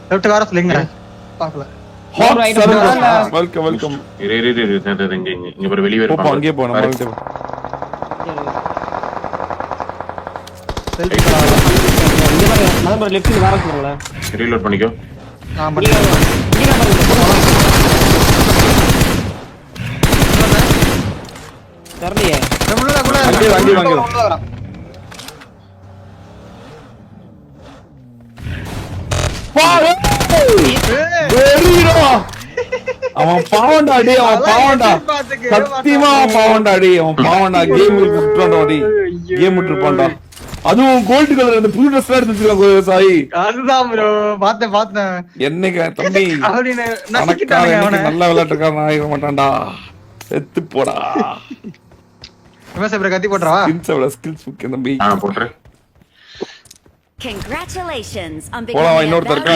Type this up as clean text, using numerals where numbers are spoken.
left கார சொல்லுங்க பாக்கல வெல்கம் இங்க ஒரு வெளிய போ அங்கே போ நம்ம கிட்ட நம்பர் லெஃப்ட்ல வர சொல்லுங்க ரீலோட் பண்ணிக்கோ ஆமா தெரியலையே நம்மள கூட அங்கே அவன் பாவண்டா டேய் அவன் பாவண்டா சத்தியமா பாவண்டா டேய் அவன் பாவண்டா கேம் விட்டுறான்டா டேய் கேம் விட்டுறான்டா அதுவும் கோல்ட் கலர் அந்த புது Dress எடுத்துட்டாங்க சாய் அதுதான் ப்ரோ பார்த்தேன் என்னங்க தம்பி அவனே நக்கிட்டானே நல்ல விளையாட்டுக்காரன் ஆக மாட்டான்டா செத்து போடா இவன் சேப்ர கத்தி போட்றவா ஸ்கில்ஸ் முக்கியம் தம்பி போட்றேன் Congratulations on போலாம் இன்னொருத்தர் இருக்கா